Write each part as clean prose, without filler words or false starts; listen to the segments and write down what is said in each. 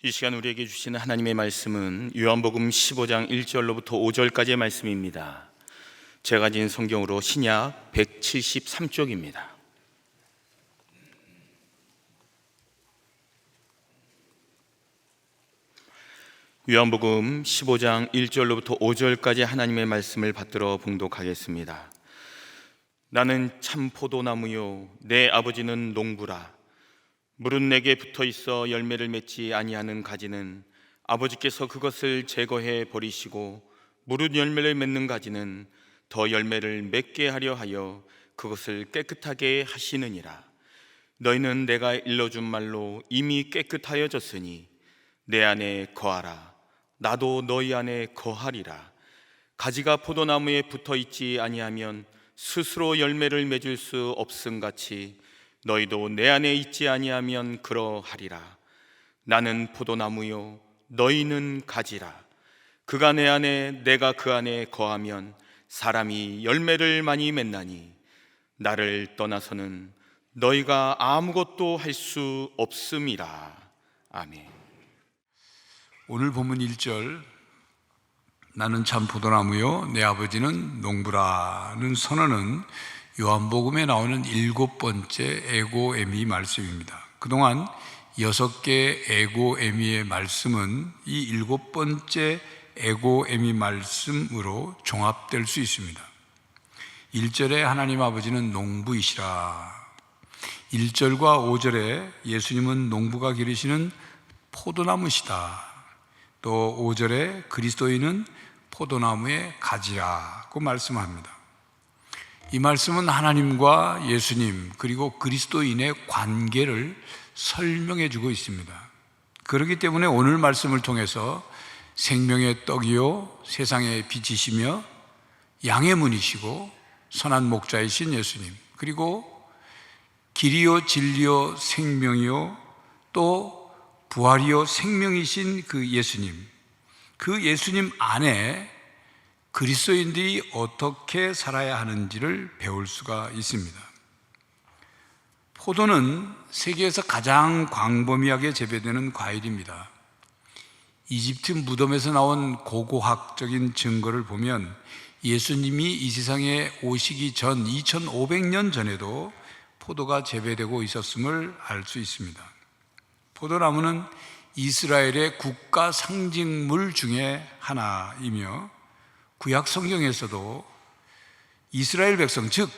이 시간 우리에게 주시는 하나님의 말씀은 요한복음 15장 1절로부터 5절까지의 말씀입니다. 제가 가진 성경으로 신약 173쪽입니다. 요한복음 15장 1절로부터 5절까지 하나님의 말씀을 받들어 봉독하겠습니다. 나는 참 포도나무요 내 아버지는 농부라. 물은 내게 붙어 있어 열매를 맺지 아니하는 가지는 아버지께서 그것을 제거해 버리시고, 무릇 열매를 맺는 가지는 더 열매를 맺게 하려 하여 그것을 깨끗하게 하시느니라. 너희는 내가 일러준 말로 이미 깨끗하여졌으니 내 안에 거하라. 나도 너희 안에 거하리라. 가지가 포도나무에 붙어 있지 아니하면 스스로 열매를 맺을 수 없음같이 너희도 내 안에 있지 아니하면 그러하리라. 나는 포도나무요 너희는 가지라. 그가 내 안에 내가 그 안에 거하면 사람이 열매를 많이 맺나니 나를 떠나서는 너희가 아무것도 할 수 없음이라. 아멘. 오늘 본문 1절, 나는 참 포도나무요 내 아버지는 농부라는 선언은 요한복음에 나오는 7번째 에고에미 말씀입니다. 그동안 6개 에고에미의 말씀은 이 7번째 에고에미 말씀으로 종합될 수 있습니다. 1절에 하나님 아버지는 농부이시라. 1절과 5절에 예수님은 농부가 기르시는 포도나무시다. 또 5절에 그리스도인은 포도나무의 가지라고 말씀합니다. 이 말씀은 하나님과 예수님 그리고 그리스도인의 관계를 설명해 주고 있습니다. 그렇기 때문에 오늘 말씀을 통해서 생명의 떡이요 세상의 빛이시며 양의 문이시고 선한 목자이신 예수님, 그리고 길이요 진리요 생명이요 또 부활이요 생명이신 그 예수님, 그 예수님 안에 그리스도인들이 어떻게 살아야 하는지를 배울 수가 있습니다. 포도는 세계에서 가장 광범위하게 재배되는 과일입니다. 이집트 무덤에서 나온 고고학적인 증거를 보면 예수님이 이 세상에 오시기 전 2500년 전에도 포도가 재배되고 있었음을 알 수 있습니다. 포도나무는 이스라엘의 국가 상징물 중에 하나이며 구약 성경에서도 이스라엘 백성, 즉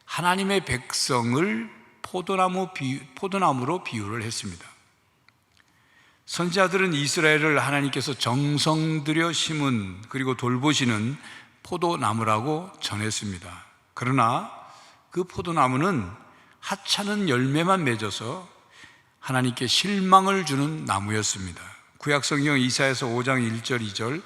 하나님의 백성을 포도나무로 비유를 했습니다. 선지자들은 이스라엘을 하나님께서 정성 들여 심은 그리고 돌보시는 포도나무라고 전했습니다. 그러나 그 포도나무는 하찮은 열매만 맺어서 하나님께 실망을 주는 나무였습니다. 구약 성경 이사야서 5장 1절 2절,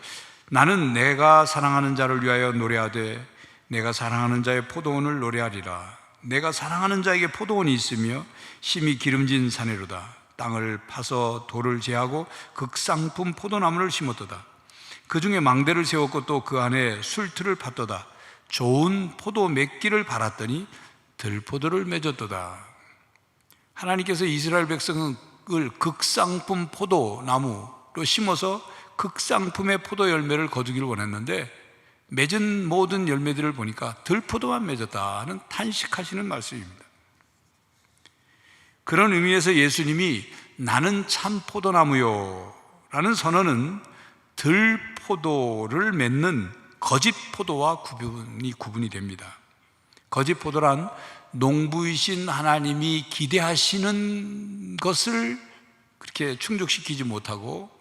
나는 내가 사랑하는 자를 위하여 노래하되 내가 사랑하는 자의 포도원을 노래하리라. 내가 사랑하는 자에게 포도원이 있으며 심히 기름진 산에로다. 땅을 파서 돌을 제하고 극상품 포도나무를 심었도다. 그 중에 망대를 세웠고 또 그 안에 술틀을 팠도다. 좋은 포도 맺기를 바랐더니 들포도를 맺었도다. 하나님께서 이스라엘 백성을 극상품 포도나무로 심어서 극상품의 포도 열매를 거두기를 원했는데 맺은 모든 열매들을 보니까 들포도만 맺었다 하는 탄식하시는 말씀입니다. 그런 의미에서 예수님이 나는 참 포도나무요 라는 선언은 들포도를 맺는 거짓 포도와 구분이 됩니다. 거짓 포도란 농부이신 하나님이 기대하시는 것을 그렇게 충족시키지 못하고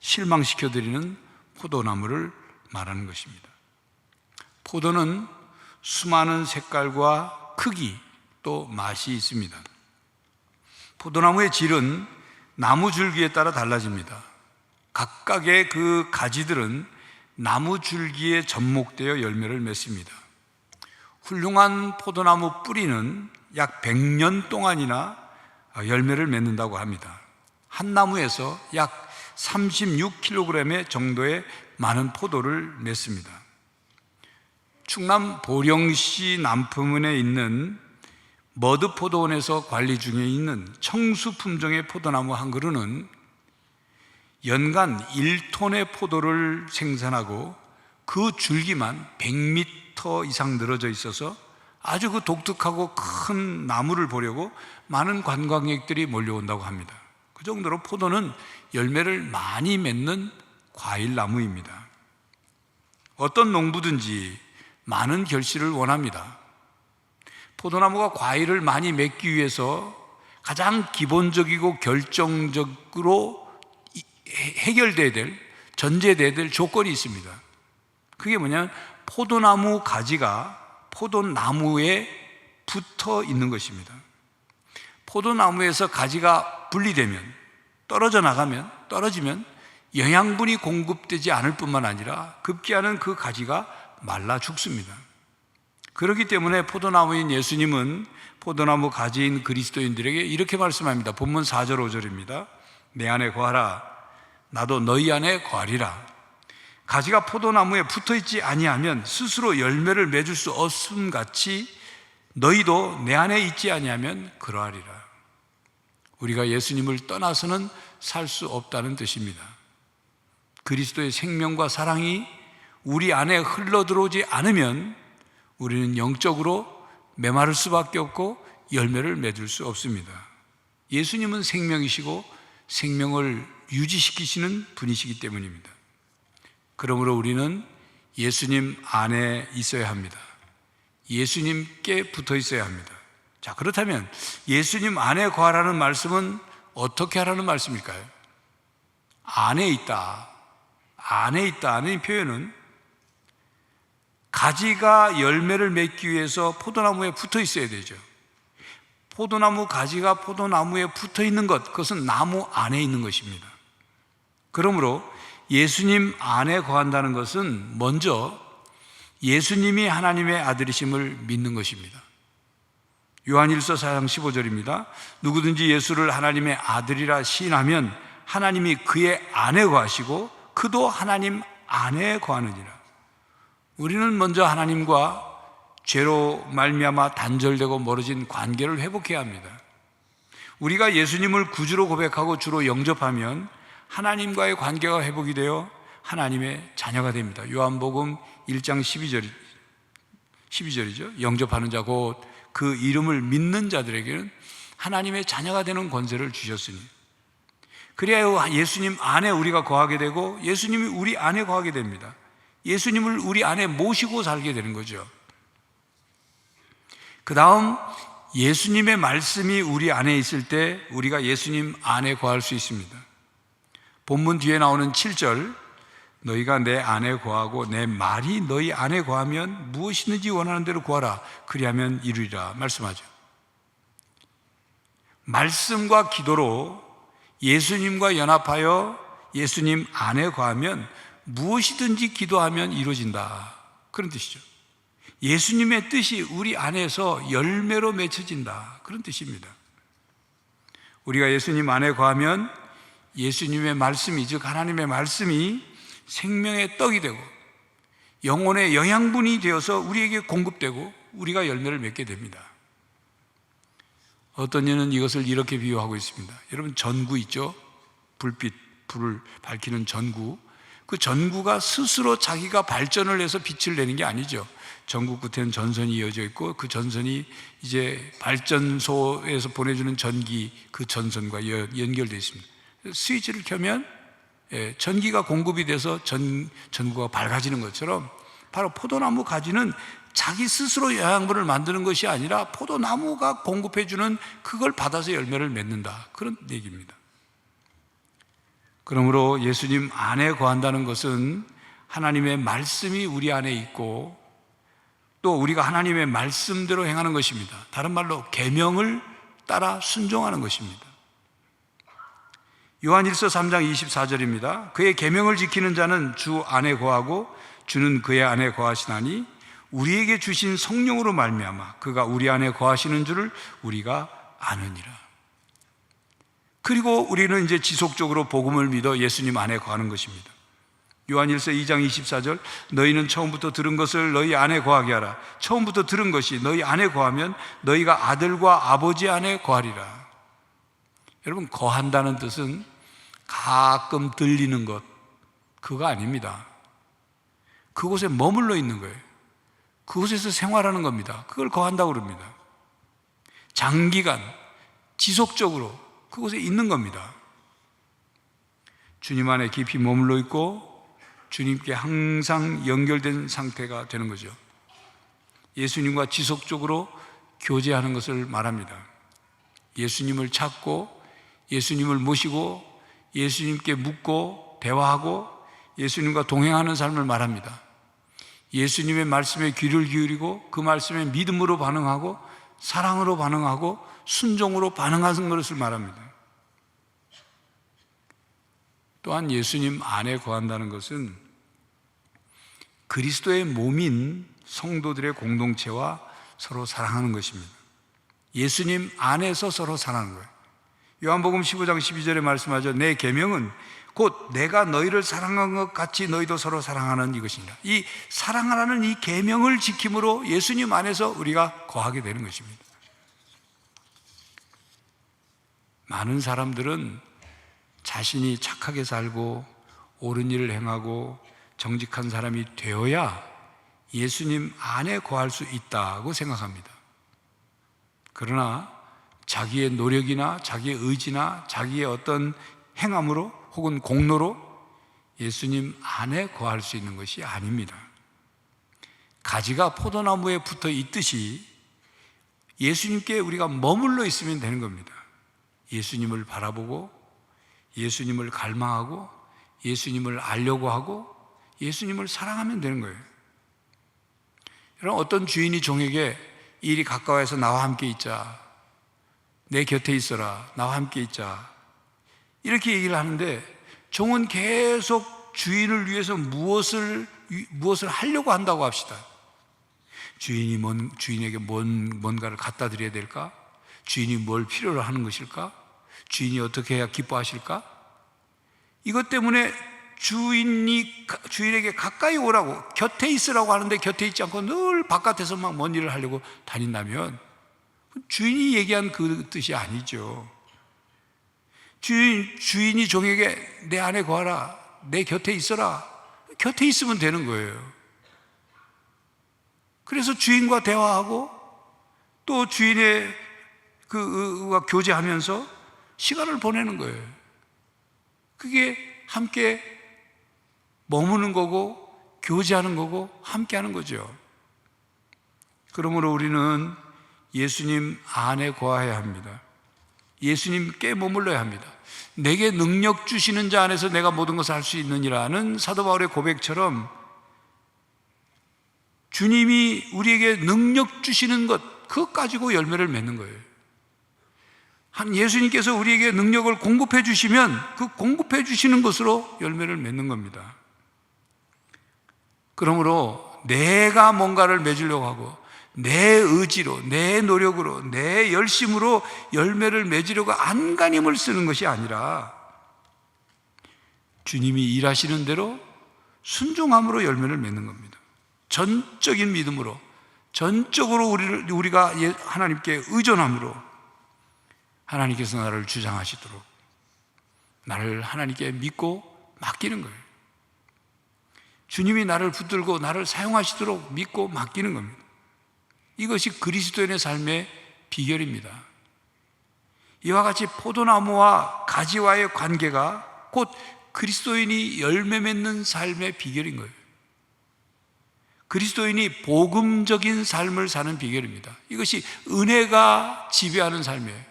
실망시켜드리는 포도나무를 말하는 것입니다. 포도는 수많은 색깔과 크기 또 맛이 있습니다. 포도나무의 질은 나무 줄기에 따라 달라집니다. 각각의 그 가지들은 나무 줄기에 접목되어 열매를 맺습니다. 훌륭한 포도나무 뿌리는 약 100년 동안이나 열매를 맺는다고 합니다. 한 나무에서 약 36kg 정도의 많은 포도를 맺습니다. 충남 보령시 남포문에 있는 머드포도원에서 관리 중에 있는 청수 품종의 포도나무 한 그루는 연간 1톤의 포도를 생산하고 그 줄기만 100m 이상 늘어져 있어서 아주 그 독특하고 큰 나무를 보려고 많은 관광객들이 몰려온다고 합니다. 그 정도로 포도는 열매를 많이 맺는 과일 나무입니다. 어떤 농부든지 많은 결실을 원합니다. 포도나무가 과일을 많이 맺기 위해서 가장 기본적이고 결정적으로 해결돼야 될, 전제돼야 될 조건이 있습니다. 그게 뭐냐면 포도나무 가지가 포도나무에 붙어 있는 것입니다. 포도나무에서 가지가 분리되면, 떨어지면 영양분이 공급되지 않을 뿐만 아니라 급기야는 그 가지가 말라 죽습니다. 그렇기 때문에 포도나무인 예수님은 포도나무 가지인 그리스도인들에게 이렇게 말씀합니다. 본문 4절 5절입니다. 내 안에 거하라, 나도 너희 안에 거하리라. 가지가 포도나무에 붙어있지 아니하면 스스로 열매를 맺을 수 없음 같이 너희도 내 안에 있지 아니하면 그러하리라. 우리가 예수님을 떠나서는 살 수 없다는 뜻입니다. 그리스도의 생명과 사랑이 우리 안에 흘러들어오지 않으면 우리는 영적으로 메마를 수밖에 없고 열매를 맺을 수 없습니다. 예수님은 생명이시고 생명을 유지시키시는 분이시기 때문입니다. 그러므로 우리는 예수님 안에 있어야 합니다. 예수님께 붙어 있어야 합니다. 자, 그렇다면 예수님 안에 거하라는 말씀은 어떻게 하라는 말씀일까요? 안에 있다는 표현은 가지가 열매를 맺기 위해서 포도나무에 붙어 있어야 되죠. 포도나무 가지가 포도나무에 붙어 있는 것, 그것은 나무 안에 있는 것입니다. 그러므로 예수님 안에 거한다는 것은 먼저 예수님이 하나님의 아들이심을 믿는 것입니다. 요한일서 4장 15절입니다. 누구든지 예수를 하나님의 아들이라 시인하면 하나님이 그의 안에 거하시고 그도 하나님 안에 거하느니라. 우리는 먼저 하나님과 죄로 말미암아 단절되고 멀어진 관계를 회복해야 합니다. 우리가 예수님을 구주로 고백하고 주로 영접하면 하나님과의 관계가 회복이 되어 하나님의 자녀가 됩니다. 요한복음 1장 12절이죠. 영접하는 자 곧 그 이름을 믿는 자들에게는 하나님의 자녀가 되는 권세를 주셨으니, 그래야 예수님 안에 우리가 거하게 되고 예수님이 우리 안에 거하게 됩니다. 예수님을 우리 안에 모시고 살게 되는 거죠. 그 다음 예수님의 말씀이 우리 안에 있을 때 우리가 예수님 안에 거할 수 있습니다. 본문 뒤에 나오는 7절, 너희가 내 안에 거하고 내 말이 너희 안에 거하면 무엇이든지 원하는 대로 구하라 그리하면 이루리라 말씀하죠. 말씀과 기도로 예수님과 연합하여 예수님 안에 거하면 무엇이든지 기도하면 이루어진다, 그런 뜻이죠. 예수님의 뜻이 우리 안에서 열매로 맺혀진다, 그런 뜻입니다. 우리가 예수님 안에 거하면 예수님의 말씀이, 즉 하나님의 말씀이 생명의 떡이 되고 영혼의 영양분이 되어서 우리에게 공급되고 우리가 열매를 맺게 됩니다. 어떤 이는 이것을 이렇게 비유하고 있습니다. 여러분, 전구 있죠? 불을 밝히는 전구. 그 전구가 스스로 자기가 발전을 해서 빛을 내는 게 아니죠. 전구 끝에는 전선이 이어져 있고 그 전선이 이제 발전소에서 보내주는 전기, 그 전선과 연결되어 있습니다. 스위치를 켜면 전기가 공급이 돼서 전구가 밝아지는 것처럼 바로 포도나무 가지는 자기 스스로 영양분을 만드는 것이 아니라 포도나무가 공급해주는 그걸 받아서 열매를 맺는다, 그런 얘기입니다. 그러므로 예수님 안에 거한다는 것은 하나님의 말씀이 우리 안에 있고 또 우리가 하나님의 말씀대로 행하는 것입니다. 다른 말로 계명을 따라 순종하는 것입니다. 요한일서 3장 24절입니다. 그의 계명을 지키는 자는 주 안에 거하고 주는 그의 안에 거하시나니 우리에게 주신 성령으로 말미암아 그가 우리 안에 거하시는 줄을 우리가 아느니라. 그리고 우리는 이제 지속적으로 복음을 믿어 예수님 안에 거하는 것입니다. 요한일서 2장 24절, 너희는 처음부터 들은 것을 너희 안에 거하게 하라. 처음부터 들은 것이 너희 안에 거하면 너희가 아들과 아버지 안에 거하리라. 여러분, 거한다는 뜻은 가끔 들리는 것, 그거 아닙니다. 그곳에 머물러 있는 거예요. 그곳에서 생활하는 겁니다. 그걸 거한다고 그럽니다. 장기간, 지속적으로 그곳에 있는 겁니다. 주님 안에 깊이 머물러 있고 주님께 항상 연결된 상태가 되는 거죠. 예수님과 지속적으로 교제하는 것을 말합니다. 예수님을 찾고 예수님을 모시고 예수님께 묻고 대화하고 예수님과 동행하는 삶을 말합니다. 예수님의 말씀에 귀를 기울이고 그 말씀에 믿음으로 반응하고 사랑으로 반응하고 순종으로 반응하는 것을 말합니다. 또한 예수님 안에 거한다는 것은 그리스도의 몸인 성도들의 공동체와 서로 사랑하는 것입니다. 예수님 안에서 서로 사랑하는 거예요. 요한복음 15장 12절에 말씀하죠. 내 계명은 곧 내가 너희를 사랑한 것 같이 너희도 서로 사랑하는 이것입니다. 이 사랑하라는 이 계명을 지킴으로 예수님 안에서 우리가 거하게 되는 것입니다. 많은 사람들은 자신이 착하게 살고 옳은 일을 행하고 정직한 사람이 되어야 예수님 안에 거할 수 있다고 생각합니다. 그러나 자기의 노력이나 자기의 의지나 자기의 어떤 행함으로 혹은 공로로 예수님 안에 거할 수 있는 것이 아닙니다. 가지가 포도나무에 붙어 있듯이 예수님께 우리가 머물러 있으면 되는 겁니다. 예수님을 바라보고 예수님을 갈망하고 예수님을 알려고 하고 예수님을 사랑하면 되는 거예요. 여러분, 어떤 주인이 종에게 일이 가까워서 나와 함께 있자, 내 곁에 있어라, 나와 함께 있자, 이렇게 얘기를 하는데 종은 계속 주인을 위해서 무엇을 하려고 한다고 합시다. 주인에게 뭔가를 갖다 드려야 될까? 주인이 뭘 필요로 하는 것일까? 주인이 어떻게 해야 기뻐하실까? 이것 때문에 주인에게 가까이 오라고, 곁에 있으라고 하는데 곁에 있지 않고 늘 바깥에서 막 뭔 일을 하려고 다닌다면 주인이 얘기한 그 뜻이 아니죠. 주인이 종에게 내 안에 거하라, 내 곁에 있어라, 곁에 있으면 되는 거예요. 그래서 주인과 대화하고 또 주인의 그와 교제하면서 시간을 보내는 거예요. 그게 함께 머무는 거고 교제하는 거고 함께 하는 거죠. 그러므로 우리는 예수님 안에 거해야 합니다. 예수님께 머물러야 합니다. 내게 능력 주시는 자 안에서 내가 모든 것을 할 수 있느니라는 사도 바울의 고백처럼 주님이 우리에게 능력 주시는 것, 그것 가지고 열매를 맺는 거예요. 예수님께서 우리에게 능력을 공급해 주시면 그 공급해 주시는 것으로 열매를 맺는 겁니다. 그러므로 내가 뭔가를 맺으려고 하고 내 의지로, 내 노력으로, 내 열심으로 열매를 맺으려고 안간힘을 쓰는 것이 아니라 주님이 일하시는 대로 순종함으로 열매를 맺는 겁니다. 전적인 믿음으로, 전적으로 우리가 하나님께 의존함으로 하나님께서 나를 주장하시도록 나를 하나님께 믿고 맡기는 거예요. 주님이 나를 붙들고 나를 사용하시도록 믿고 맡기는 겁니다. 이것이 그리스도인의 삶의 비결입니다. 이와 같이 포도나무와 가지와의 관계가 곧 그리스도인이 열매 맺는 삶의 비결인 거예요. 그리스도인이 복음적인 삶을 사는 비결입니다. 이것이 은혜가 지배하는 삶이에요.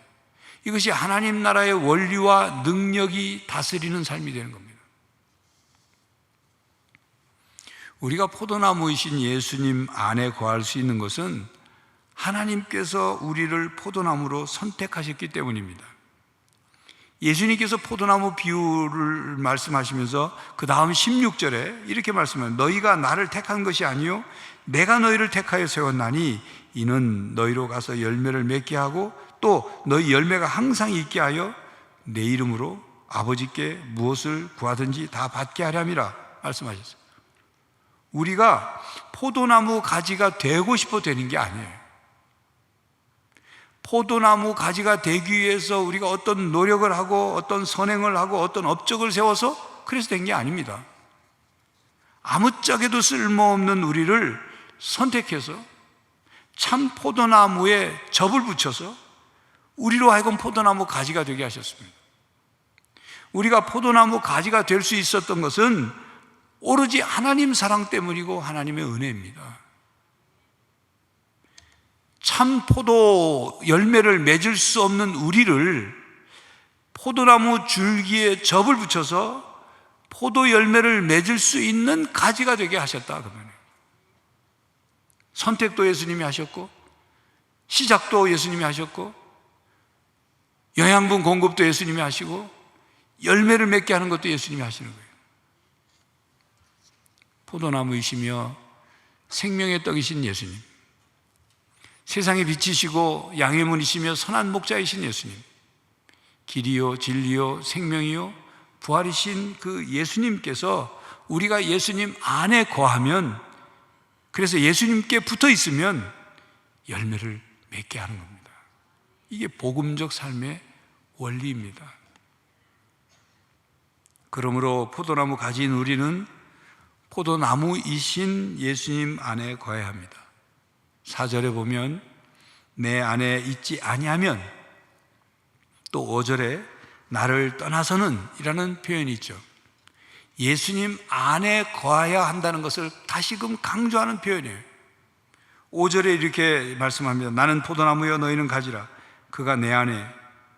이것이 하나님 나라의 원리와 능력이 다스리는 삶이 되는 겁니다. 우리가 포도나무이신 예수님 안에 거할 수 있는 것은 하나님께서 우리를 포도나무로 선택하셨기 때문입니다. 예수님께서 포도나무 비유를 말씀하시면서 그 다음 16절에 이렇게 말씀해요. 너희가 나를 택한 것이 아니요 내가 너희를 택하여 세웠나니 이는 너희로 가서 열매를 맺게 하고 또 너희 열매가 항상 있게 하여 내 이름으로 아버지께 무엇을 구하든지 다 받게 하렴이라 말씀하셨어요. 우리가 포도나무 가지가 되고 싶어 되는 게 아니에요. 포도나무 가지가 되기 위해서 우리가 어떤 노력을 하고 어떤 선행을 하고 어떤 업적을 세워서 그래서 된 게 아닙니다. 아무짝에도 쓸모없는 우리를 선택해서 참 포도나무에 접을 붙여서 우리로 하여금 포도나무 가지가 되게 하셨습니다. 우리가 포도나무 가지가 될 수 있었던 것은 오로지 하나님 사랑 때문이고 하나님의 은혜입니다. 참 포도 열매를 맺을 수 없는 우리를 포도나무 줄기에 접을 붙여서 포도 열매를 맺을 수 있는 가지가 되게 하셨다 그 말이에요. 선택도 예수님이 하셨고 시작도 예수님이 하셨고 영양분 공급도 예수님이 하시고 열매를 맺게 하는 것도 예수님이 하시는 거예요. 포도나무이시며 생명의 떡이신 예수님, 세상의 빛이시고 양의 문이시며 선한 목자이신 예수님, 길이요 진리요 생명이요 부활이신 그 예수님께서 우리가 예수님 안에 거하면, 그래서 예수님께 붙어 있으면 열매를 맺게 하는 겁니다. 이게 복음적 삶의 원리입니다. 그러므로 포도나무 가지인 우리는 포도나무이신 예수님 안에 거해야 합니다. 4절에 보면 내 안에 있지 아니하면, 또 5절에 나를 떠나서는 이라는 표현이 있죠. 예수님 안에 거해야 한다는 것을 다시금 강조하는 표현이에요. 5절에 이렇게 말씀합니다. 나는 포도나무여 너희는 가지라. 그가 내 안에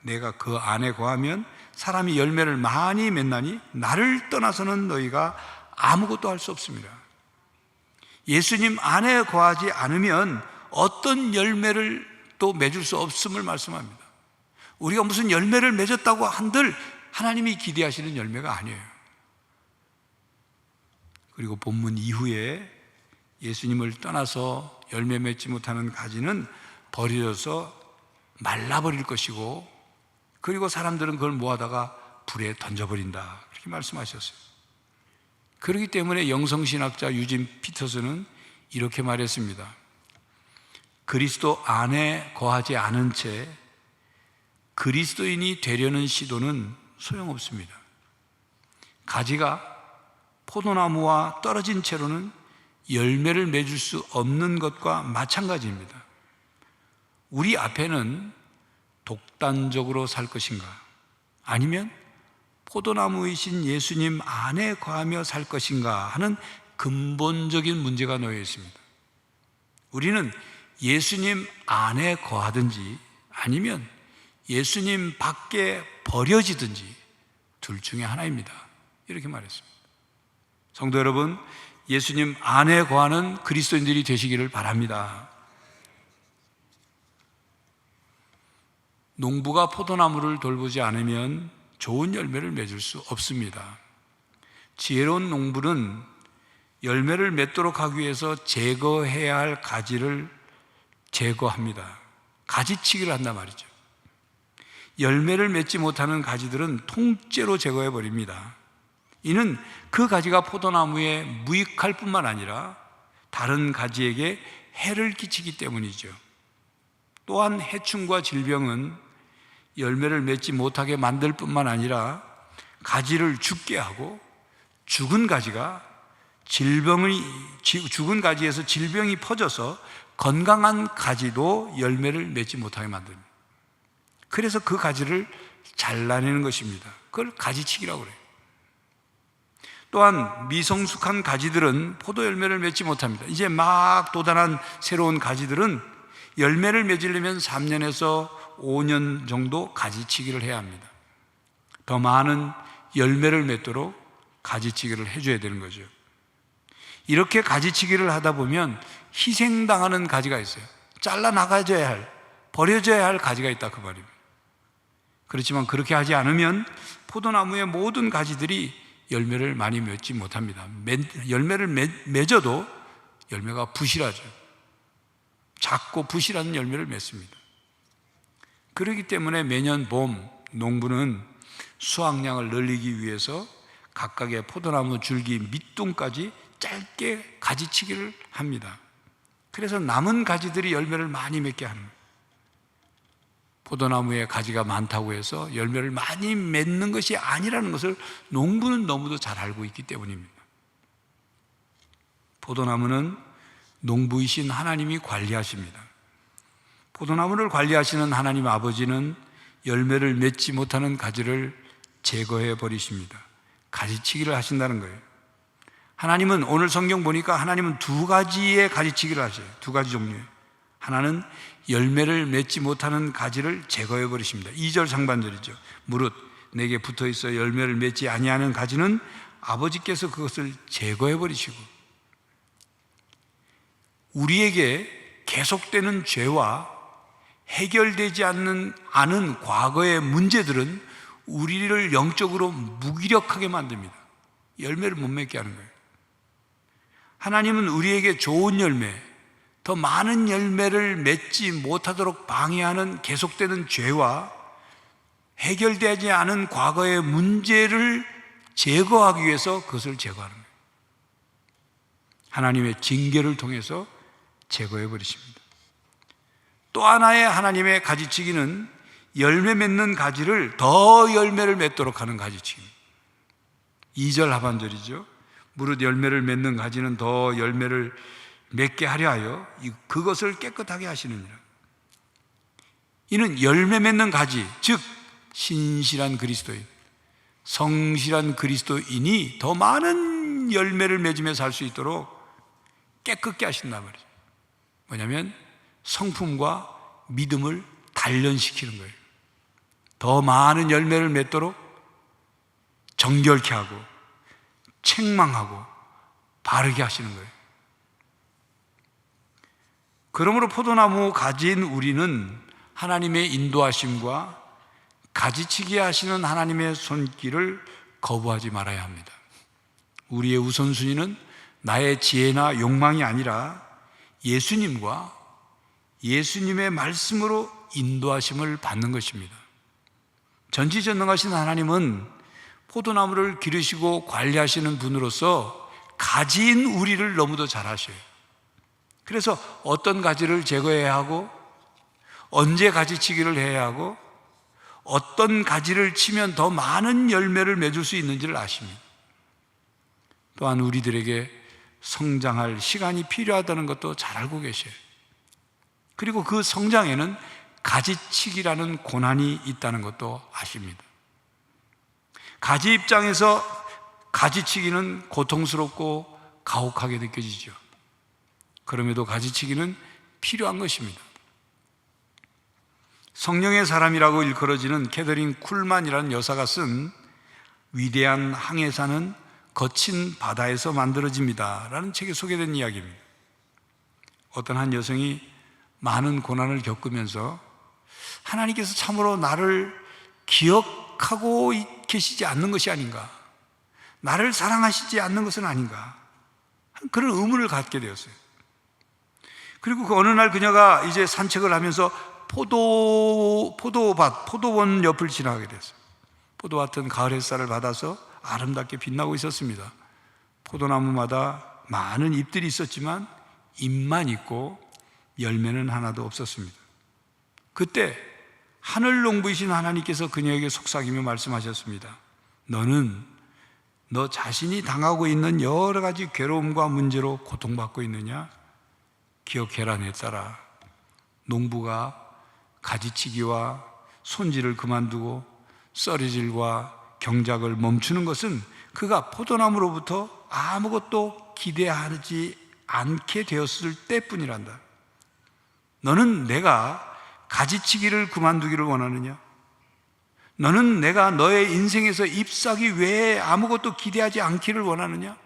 내가 그 안에 거하면 사람이 열매를 많이 맺나니 나를 떠나서는 너희가 아무것도 할 수 없습니다. 예수님 안에 거하지 않으면 어떤 열매를 또 맺을 수 없음을 말씀합니다. 우리가 무슨 열매를 맺었다고 한들 하나님이 기대하시는 열매가 아니에요. 그리고 본문 이후에 예수님을 떠나서 열매 맺지 못하는 가지는 버려져서 말라버릴 것이고, 그리고 사람들은 그걸 모아다가 불에 던져버린다, 그렇게 말씀하셨어요. 그렇기 때문에 영성신학자 유진 피터스는 이렇게 말했습니다. 그리스도 안에 거하지 않은 채 그리스도인이 되려는 시도는 소용없습니다. 가지가 포도나무와 떨어진 채로는 열매를 맺을 수 없는 것과 마찬가지입니다. 우리 앞에는 독단적으로 살 것인가, 아니면 포도나무이신 예수님 안에 거하며 살 것인가 하는 근본적인 문제가 놓여 있습니다. 우리는 예수님 안에 거하든지 아니면 예수님 밖에 버려지든지 둘 중에 하나입니다. 이렇게 말했습니다. 성도 여러분, 예수님 안에 거하는 그리스도인들이 되시기를 바랍니다. 농부가 포도나무를 돌보지 않으면 좋은 열매를 맺을 수 없습니다. 지혜로운 농부는 열매를 맺도록 하기 위해서 제거해야 할 가지를 제거합니다. 가지치기를 한단 말이죠. 열매를 맺지 못하는 가지들은 통째로 제거해 버립니다. 이는 그 가지가 포도나무에 무익할 뿐만 아니라 다른 가지에게 해를 끼치기 때문이죠. 또한 해충과 질병은 열매를 맺지 못하게 만들 뿐만 아니라 가지를 죽게 하고, 죽은 가지에서 질병이 퍼져서 건강한 가지도 열매를 맺지 못하게 만듭니다. 그래서 그 가지를 잘라내는 것입니다. 그걸 가지치기라고 그래요. 또한 미성숙한 가지들은 포도 열매를 맺지 못합니다. 이제 막 돋아난 새로운 가지들은 열매를 맺으려면 3년에서 5년 정도 가지치기를 해야 합니다. 더 많은 열매를 맺도록 가지치기를 해줘야 되는 거죠. 이렇게 가지치기를 하다 보면 희생당하는 가지가 있어요. 잘라나가줘야 할, 버려져야 할 가지가 있다 그 말입니다. 그렇지만 그렇게 하지 않으면 포도나무의 모든 가지들이 열매를 많이 맺지 못합니다. 열매를 맺어도 열매가 부실하죠. 작고 부실한 열매를 맺습니다. 그렇기 때문에 매년 봄 농부는 수확량을 늘리기 위해서 각각의 포도나무 줄기 밑둥까지 짧게 가지치기를 합니다. 그래서 남은 가지들이 열매를 많이 맺게 합니다. 포도나무에 가지가 많다고 해서 열매를 많이 맺는 것이 아니라는 것을 농부는 너무도 잘 알고 있기 때문입니다. 포도나무는 농부이신 하나님이 관리하십니다. 포도나무를 관리하시는 하나님 아버지는 열매를 맺지 못하는 가지를 제거해 버리십니다. 가지치기를 하신다는 거예요. 하나님은 오늘 성경 보니까 하나님은 두 가지의 가지치기를 하셔요. 두 가지 종류예요. 하나는 열매를 맺지 못하는 가지를 제거해 버리십니다. 2절 상반절이죠. 무릇 내게 붙어 있어 열매를 맺지 아니하는 가지는 아버지께서 그것을 제거해 버리시고, 우리에게 계속되는 죄와 해결되지 않은 과거의 문제들은 우리를 영적으로 무기력하게 만듭니다. 열매를 못 맺게 하는 거예요. 하나님은 우리에게 좋은 열매, 더 많은 열매를 맺지 못하도록 방해하는 계속되는 죄와 해결되지 않은 과거의 문제를 제거하기 위해서 그것을 제거하는 거예요. 하나님의 징계를 통해서 제거해 버리십니다. 또 하나의 하나님의 가지치기는 열매 맺는 가지를 더 열매를 맺도록 하는 가지치기입니다. 2절 하반절이죠. 무릇 열매를 맺는 가지는 더 열매를 맺게 하려 하여 그것을 깨끗하게 하시느니라. 이는 열매 맺는 가지, 즉 신실한 그리스도인, 성실한 그리스도인이 더 많은 열매를 맺으며 살 수 있도록 깨끗게 하신단 말이죠. 뭐냐면 성품과 믿음을 단련시키는 거예요. 더 많은 열매를 맺도록 정결케 하고 책망하고 바르게 하시는 거예요. 그러므로 포도나무 가지인 우리는 하나님의 인도하심과 가지치기 하시는 하나님의 손길을 거부하지 말아야 합니다. 우리의 우선순위는 나의 지혜나 욕망이 아니라 예수님과 예수님의 말씀으로 인도하심을 받는 것입니다. 전지전능하신 하나님은 포도나무를 기르시고 관리하시는 분으로서 가지인 우리를 너무도 잘 아셔요. 그래서 어떤 가지를 제거해야 하고, 언제 가지치기를 해야 하고, 어떤 가지를 치면 더 많은 열매를 맺을 수 있는지를 아십니다. 또한 우리들에게 성장할 시간이 필요하다는 것도 잘 알고 계셔요. 그리고 그 성장에는 가지치기라는 고난이 있다는 것도 아십니다. 가지 입장에서 가지치기는 고통스럽고 가혹하게 느껴지죠. 그럼에도 가지치기는 필요한 것입니다. 성령의 사람이라고 일컬어지는 캐더린 쿨만이라는 여사가 쓴 위대한 항해사는 거친 바다에서 만들어집니다 라는 책에 소개된 이야기입니다. 어떤 한 여성이 많은 고난을 겪으면서 하나님께서 참으로 나를 기억하고 계시지 않는 것이 아닌가, 나를 사랑하시지 않는 것은 아닌가, 그런 의문을 갖게 되었어요. 그리고 그 어느 날 그녀가 이제 산책을 하면서 포도원 옆을 지나가게 됐어요. 포도밭은 가을 햇살을 받아서 아름답게 빛나고 있었습니다. 포도나무마다 많은 잎들이 있었지만 잎만 있고 열매는 하나도 없었습니다. 그때 하늘 농부이신 하나님께서 그녀에게 속삭이며 말씀하셨습니다. 너는 너 자신이 당하고 있는 여러 가지 괴로움과 문제로 고통받고 있느냐? 기억해라 내 딸아. 농부가 가지치기와 손질을 그만두고 썰이질과 경작을 멈추는 것은 그가 포도나무로부터 아무것도 기대하지 않게 되었을 때뿐이란다. 너는 내가 가지치기를 그만두기를 원하느냐? 너는 내가 너의 인생에서 잎사귀 외에 아무것도 기대하지 않기를 원하느냐?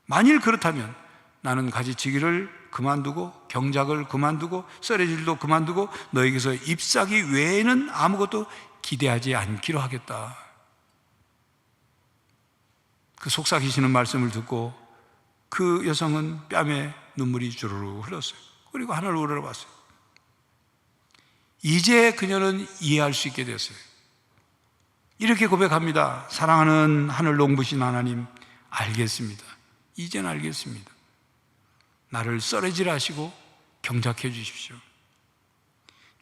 만일 그렇다면 나는 가지치기를 그만두고 경작을 그만두고 썰이질도 그만두고 너에게서 잎사귀 외에는 아무것도 기대하지 않기로 하겠다. 그 속삭이시는 말씀을 듣고 그 여성은 뺨에 눈물이 주르르 흘렀어요. 그리고 하늘을 우러러봤어요. 이제 그녀는 이해할 수 있게 됐어요. 이렇게 고백합니다. 사랑하는 하늘 농부신 하나님, 알겠습니다. 이제는 알겠습니다. 나를 썰어질 하시고 경작해 주십시오.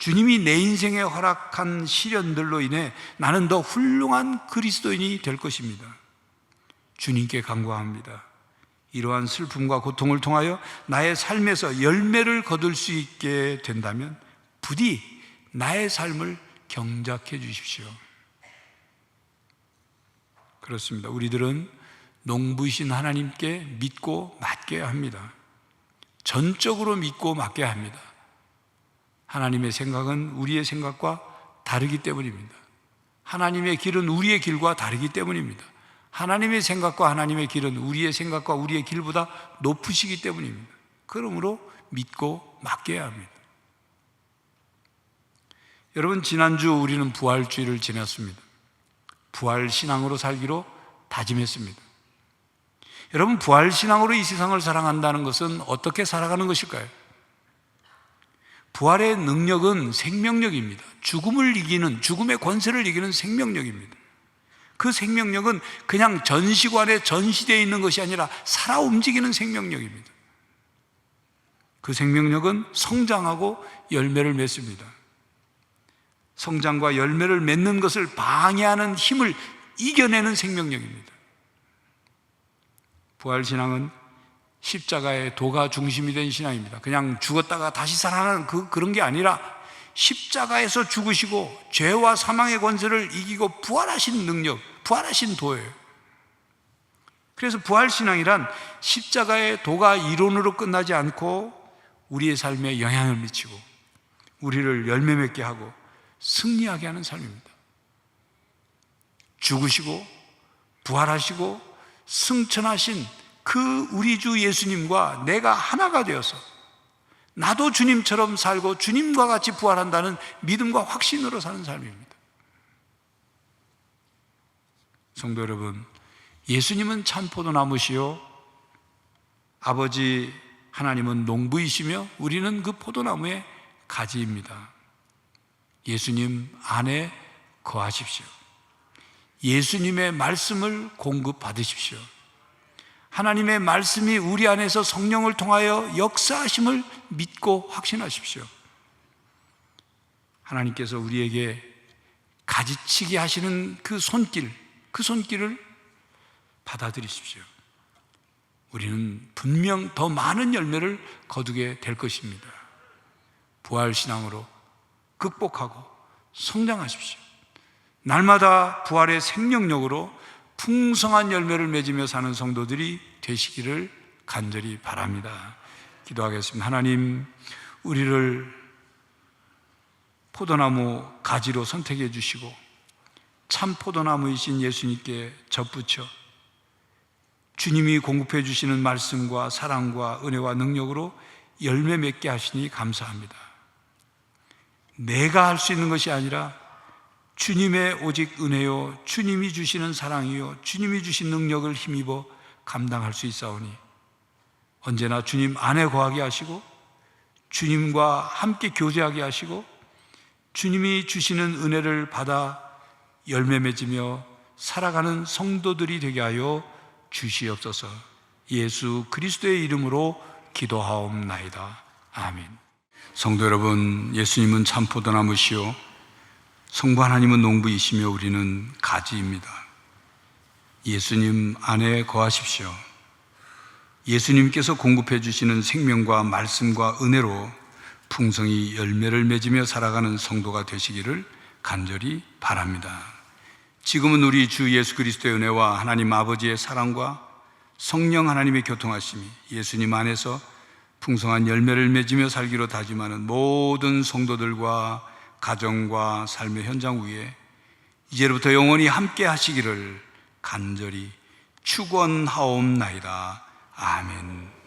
주님이 내 인생에 허락한 시련들로 인해 나는 더 훌륭한 그리스도인이 될 것입니다. 주님께 간구합니다. 이러한 슬픔과 고통을 통하여 나의 삶에서 열매를 거둘 수 있게 된다면 부디 나의 삶을 경작해 주십시오. 그렇습니다. 우리들은 농부이신 하나님께 믿고 맡겨야 합니다. 전적으로 믿고 맡겨야 합니다. 하나님의 생각은 우리의 생각과 다르기 때문입니다. 하나님의 길은 우리의 길과 다르기 때문입니다. 하나님의 생각과 하나님의 길은 우리의 생각과 우리의 길보다 높으시기 때문입니다. 그러므로 믿고 맡겨야 합니다. 여러분, 지난주 우리는 부활주의를 지냈습니다. 부활신앙으로 살기로 다짐했습니다. 여러분, 부활신앙으로 이 세상을 살아간다는 것은 어떻게 살아가는 것일까요? 부활의 능력은 생명력입니다. 죽음을 이기는, 죽음의 권세를 이기는 생명력입니다. 그 생명력은 그냥 전시관에 전시되어 있는 것이 아니라 살아 움직이는 생명력입니다. 그 생명력은 성장하고 열매를 맺습니다. 성장과 열매를 맺는 것을 방해하는 힘을 이겨내는 생명력입니다. 부활신앙은 십자가의 도가 중심이 된 신앙입니다. 그냥 죽었다가 다시 살아나는 그런 게 아니라 십자가에서 죽으시고 죄와 사망의 권세를 이기고 부활하신 능력, 부활하신 도예요. 그래서 부활신앙이란 십자가의 도가 이론으로 끝나지 않고 우리의 삶에 영향을 미치고 우리를 열매 맺게 하고 승리하게 하는 삶입니다. 죽으시고 부활하시고 승천하신 그 우리 주 예수님과 내가 하나가 되어서 나도 주님처럼 살고 주님과 같이 부활한다는 믿음과 확신으로 사는 삶입니다. 성도 여러분, 예수님은 참 포도나무시요 아버지 하나님은 농부이시며 우리는 그 포도나무의 가지입니다. 예수님 안에 거하십시오. 예수님의 말씀을 공급받으십시오. 하나님의 말씀이 우리 안에서 성령을 통하여 역사하심을 믿고 확신하십시오. 하나님께서 우리에게 가지치기 하시는 그 손길을 받아들이십시오. 우리는 분명 더 많은 열매를 거두게 될 것입니다. 부활신앙으로 극복하고 성장하십시오. 날마다 부활의 생명력으로 풍성한 열매를 맺으며 사는 성도들이 되시기를 간절히 바랍니다. 기도하겠습니다. 하나님, 우리를 포도나무 가지로 선택해 주시고 참 포도나무이신 예수님께 접붙여 주님이 공급해 주시는 말씀과 사랑과 은혜와 능력으로 열매 맺게 하시니 감사합니다. 내가 할 수 있는 것이 아니라 주님의 오직 은혜요, 주님이 주시는 사랑이요, 주님이 주신 능력을 힘입어 감당할 수 있사오니 언제나 주님 안에 거하게 하시고 주님과 함께 교제하게 하시고 주님이 주시는 은혜를 받아 열매 맺으며 살아가는 성도들이 되게 하여 주시옵소서. 예수 그리스도의 이름으로 기도하옵나이다. 아멘. 성도 여러분, 예수님은 참 포도나무시요 성부 하나님은 농부이시며 우리는 가지입니다. 예수님 안에 거하십시오. 예수님께서 공급해 주시는 생명과 말씀과 은혜로 풍성히 열매를 맺으며 살아가는 성도가 되시기를 간절히 바랍니다. 지금은 우리 주 예수 그리스도의 은혜와 하나님 아버지의 사랑과 성령 하나님의 교통하심이 예수님 안에서 풍성한 열매를 맺으며 살기로 다짐하는 모든 성도들과 가정과 삶의 현장 위에 이제부터 영원히 함께 하시기를 간절히 축원하옵나이다. 아멘.